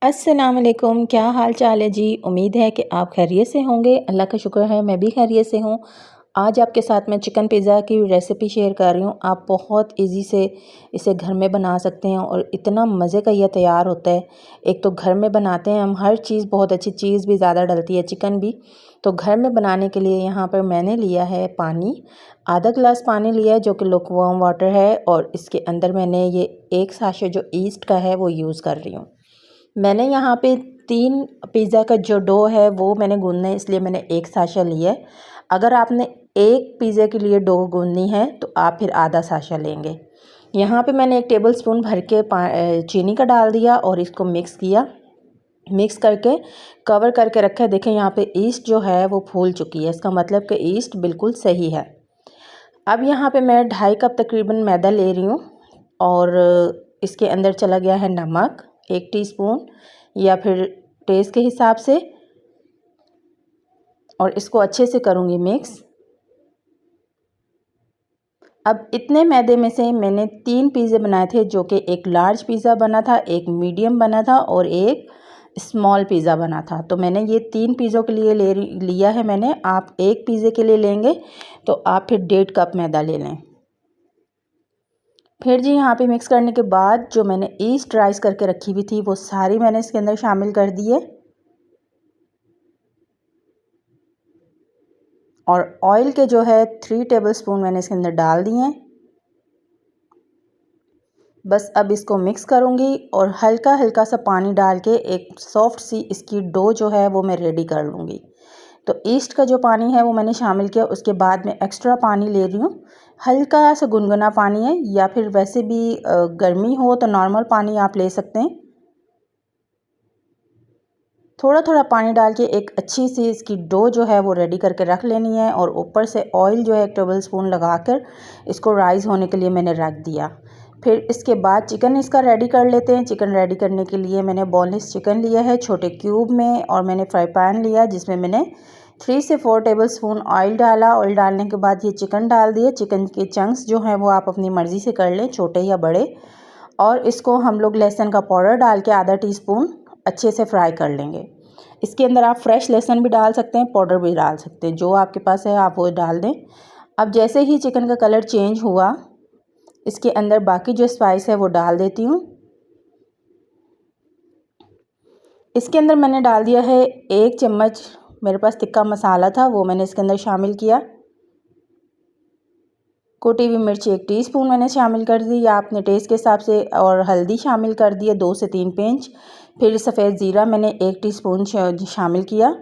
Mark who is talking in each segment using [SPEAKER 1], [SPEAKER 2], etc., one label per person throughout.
[SPEAKER 1] अस्सलाम वालेकुम, क्या हाल चाल है जी। उम्मीद है कि आप खैरियत से होंगे। अल्लाह का शुक्र है मैं भी खैरियत से हूँ। आज आपके साथ मैं चिकन पिज़्ज़ा की रेसिपी शेयर कर रही हूँ। आप बहुत इजी से इसे घर में बना सकते हैं और इतना मज़े का यह तैयार होता है। एक तो घर में बनाते हैं हम, हर चीज़ बहुत अच्छी, चीज़ भी ज़्यादा डलती है, चिकन भी। तो घर में बनाने के लिए यहाँ पर मैंने लिया है पानी, आधा गिलास पानी लिया है जो कि लुकवार्म वाटर है, और इसके अंदर मैंने ये एक साशे जो ईस्ट का है वो यूज़ कर रही हूँ। मैंने यहाँ पे 3 पिज़्ज़ा का जो डो है वो मैंने गूँथना है, इसलिए मैंने एक साशा लिया है। अगर आपने एक पिज़्ज़ा के लिए डो गूँथनी है तो आप फिर आधा साशा लेंगे। यहाँ पे मैंने 1 टेबल स्पून भर के चीनी का डाल दिया और इसको मिक्स किया। मिक्स करके कवर करके रखा है। देखें यहाँ पे ईस्ट जो है वो फूल चुकी है, इसका मतलब कि ईस्ट बिल्कुल सही है। अब यहाँ पे मैं 2.5 कप तकरीबन मैदा ले रही हूँ और इसके अंदर चला गया है नमक 1 टीस्पून या फिर टेस्ट के हिसाब से, और इसको अच्छे से करूँगी मिक्स। अब इतने मैदे में से मैंने 3 पिज़्ज़े बनाए थे, जो कि एक लार्ज पिज़्ज़ा बना था, एक मीडियम बना था और एक स्मॉल पिज़्ज़ा बना था। तो मैंने ये 3 पिज़्ज़ों के लिए लिया है मैंने। आप एक पिज़्ज़े के लिए लेंगे तो आप फिर 1.5 कप मैदा ले लें। फिर जी यहाँ पे मिक्स करने के बाद जो मैंने ईस्ट राइस करके रखी हुई थी वो सारी मैंने इसके अंदर शामिल कर दी है, और ऑयल के जो है 3 टेबलस्पून मैंने इसके अंदर डाल दिए हैं। बस अब इसको मिक्स करूँगी और हल्का हल्का सा पानी डाल के एक सॉफ्ट सी इसकी डो जो है वो मैं रेडी कर लूँगी। तो ईस्ट का जो पानी है वो मैंने शामिल किया, उसके बाद मैं एक्स्ट्रा पानी ले रही हूँ। हल्का सा गुनगुना पानी है, या फिर वैसे भी गर्मी हो तो नॉर्मल पानी आप ले सकते हैं। थोड़ा थोड़ा पानी डाल के एक अच्छी सी इसकी डो जो है वो रेडी करके रख लेनी है, और ऊपर से ऑयल जो है 1 टेबल स्पून लगा कर इसको राइज़ होने के लिए मैंने रख दिया। फिर इसके बाद चिकन इसका रेडी कर लेते हैं। चिकन रेडी करने के लिए मैंने बोनलेस चिकन लिया है छोटे क्यूब में, और मैंने फ्राई पैन लिया जिसमें मैंने 3 से 4 टेबल स्पून ऑयल डाला। ऑयल डालने के बाद ये चिकन डाल दिए। चिकन के चंक्स जो हैं वो आप अपनी मर्ज़ी से कर लें, छोटे या बड़े, और इसको हम लोग लहसुन का पाउडर डाल के आधा टीस्पून अच्छे से फ्राई कर लेंगे। इसके अंदर आप फ्रेश लहसुन भी डाल सकते हैं, पाउडर भी डाल सकते हैं, जो आपके पास है आप वो डाल दें। अब जैसे ही चिकन का कलर चेंज हुआ, इसके अंदर बाकी जो स्पाइस है वो डाल देती हूँ। इसके अंदर मैंने डाल दिया है 1 चम्मच, मेरे पास तिक्का मसाला था वो मैंने इसके अंदर शामिल किया। कुटी हुई मिर्च 1 टीस्पून मैंने शामिल कर दी, या अपने टेस्ट के हिसाब से, और हल्दी शामिल कर दी है 2 से 3 पिंच। फिर सफ़ेद ज़ीरा मैंने 1 टीस्पून शामिल किया।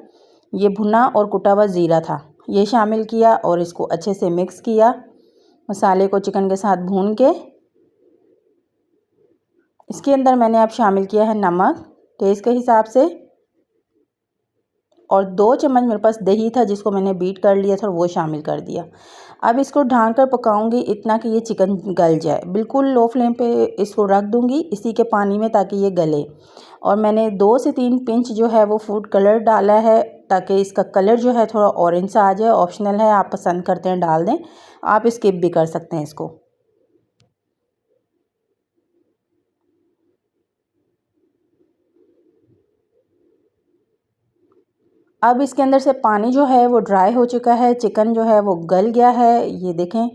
[SPEAKER 1] ये भुना और कुटा हुआ ज़ीरा था, ये शामिल किया और इसको अच्छे से मिक्स किया। मसाले को चिकन के साथ भून के इसके अंदर मैंने अब शामिल किया है नमक टेस्ट के हिसाब से, और 2 चम्मच मेरे पास दही था जिसको मैंने बीट कर लिया था और वो शामिल कर दिया। अब इसको ढक कर पकाऊंगी इतना कि ये चिकन गल जाए। बिल्कुल लो फ्लेम पे इसको रख दूंगी इसी के पानी में, ताकि ये गले। और मैंने 2 से 3 पिंच जो है वो फूड कलर डाला है, ताकि इसका कलर जो है थोड़ा ऑरेंज सा आ जाए। ऑप्शनल है, आप पसंद करते हैं डाल दें, आप स्किप भी कर सकते हैं इसको। अब इसके अंदर से पानी जो है वो ड्राई हो चुका है, चिकन जो है वो गल गया है, ये देखें।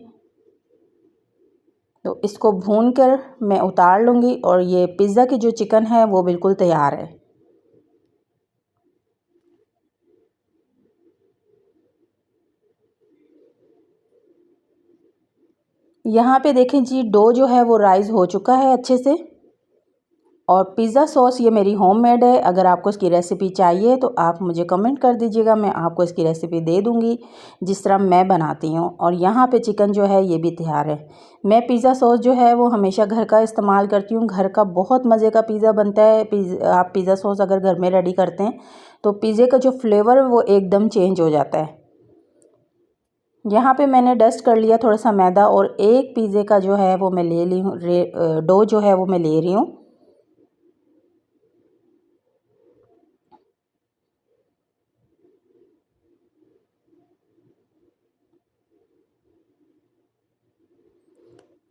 [SPEAKER 1] तो इसको भून कर मैं उतार लूँगी, और ये पिज़्ज़ा की जो चिकन है वो बिल्कुल तैयार है। यहाँ पे देखें जी, डो जो है वो राइज़ हो चुका है अच्छे से। और पिज़्ज़ा सॉस ये मेरी होममेड है। अगर आपको इसकी रेसिपी चाहिए तो आप मुझे कमेंट कर दीजिएगा, मैं आपको इसकी रेसिपी दे दूँगी जिस तरह मैं बनाती हूँ। और यहाँ पे चिकन जो है ये भी तैयार है। मैं पिज़्ज़ा सॉस जो है वो हमेशा घर का इस्तेमाल करती हूँ। घर का बहुत मज़े का पिज़्ज़ा बनता है। आप पिज़्ज़ा सॉस अगर घर में रेडी करते हैं तो पिज़्ज़े का जो फ्लेवर है वो एकदम चेंज हो जाता है। यहाँ पे मैंने डस्ट कर लिया थोड़ा सा मैदा, और एक पिज़्ज़े का जो है वो मैं ले ली हूँ, डो जो है वो मैं ले रही हूँ।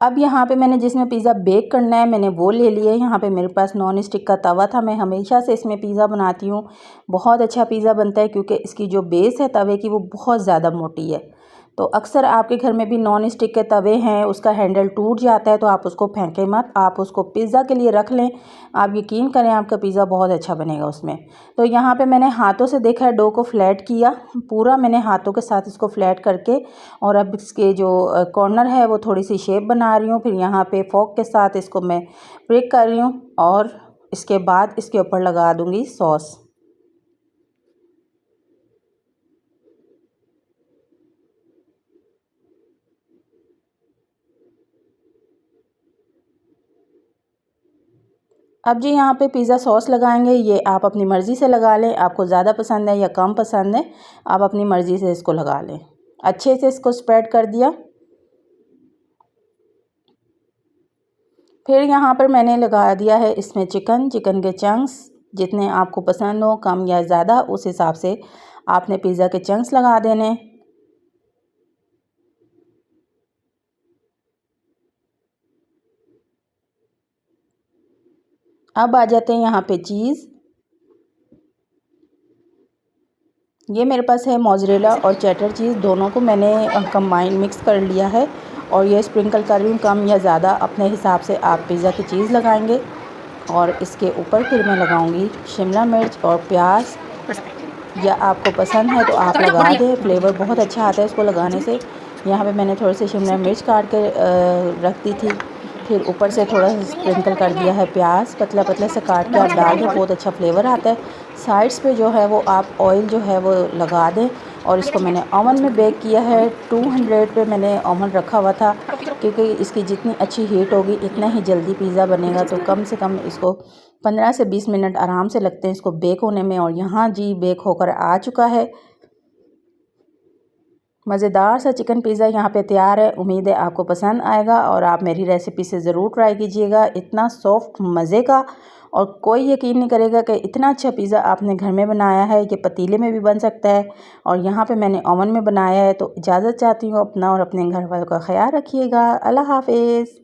[SPEAKER 1] अब यहाँ पे मैंने जिसमें पिज़्ज़ा बेक करना है मैंने वो ले लिया है। यहाँ पे मेरे पास नॉन स्टिक का तवा था। मैं हमेशा से इसमें पिज़्ज़ा बनाती हूँ। बहुत अच्छा पिज़्ज़ा बनता है क्योंकि इसकी जो बेस है तवे की वो बहुत ज़्यादा मोटी है। तो अक्सर आपके घर में भी नॉन स्टिक के तवे हैं, उसका हैंडल टूट जाता है तो आप उसको फेंकें मत, आप उसको पिज़्ज़ा के लिए रख लें। आप यकीन करें आपका पिज़्ज़ा बहुत अच्छा बनेगा उसमें। तो यहाँ पे मैंने हाथों से देखा है, डो को फ्लैट किया पूरा, मैंने हाथों के साथ इसको फ्लैट करके और अब इसके जो कॉर्नर है वो थोड़ी सी शेप बना रही हूँ। फिर यहाँ पे फोक के साथ इसको मैं ब्रेक कर रही हूँ और इसके बाद इसके ऊपर लगा दूँगी सॉस। अब जी यहाँ पे पिज़्ज़ा सॉस लगाएंगे, ये आप अपनी मर्ज़ी से लगा लें, आपको ज़्यादा पसंद है या कम पसंद है, आप अपनी मर्ज़ी से इसको लगा लें। अच्छे से इसको स्प्रेड कर दिया। फिर यहाँ पर मैंने लगा दिया है इसमें चिकन के चंक्स, जितने आपको पसंद हो कम या ज़्यादा उस हिसाब से आपने पिज़्ज़ा के चंक्स लगा देने। अब आ जाते हैं यहाँ पे चीज़। ये मेरे पास है मोज़रेला और चेडर चीज़, दोनों को मैंने कंबाइन मिक्स कर लिया है और ये स्प्रिंकल कर रही हूँ। कम या ज़्यादा अपने हिसाब से आप पिज़्ज़ा की चीज़ लगाएंगे। और इसके ऊपर फिर मैं लगाऊंगी शिमला मिर्च और प्याज, या आपको पसंद है तो आप लगा दें, फ्लेवर बहुत अच्छा आता है इसको लगाने से। यहाँ पे मैंने थोड़ी सी शिमला मिर्च काट के रख दी थी। फिर ऊपर से थोड़ा सा स्प्रिंकल कर दिया है प्याज, पतला पतला से काट के आप डाल दें, बहुत अच्छा फ्लेवर आता है। साइड्स पे जो है वो आप ऑयल जो है वो लगा दें। और इसको मैंने ओवन में बेक किया है, 200 पे मैंने ओवन रखा हुआ था क्योंकि इसकी जितनी अच्छी हीट होगी इतना ही जल्दी पिज़्ज़ा बनेगा। तो कम से कम इसको 15 से 20 मिनट आराम से लगते हैं इसको बेक होने में। और यहाँ जी बेक होकर आ चुका है। मज़ेदार सा चिकन पिज़्ज़ा यहाँ पे तैयार है। उम्मीद है आपको पसंद आएगा और आप मेरी रेसिपी से ज़रूर ट्राई कीजिएगा। इतना सॉफ्ट मज़े का, और कोई यकीन नहीं करेगा कि इतना अच्छा पिज़्ज़ा आपने घर में बनाया है। ये पतीले में भी बन सकता है और यहाँ पे मैंने ओवन में बनाया है। तो इजाज़त चाहती हूँ, अपना और अपने घर वालों का ख्याल रखिएगा। अल्लाह हाफ़िज़।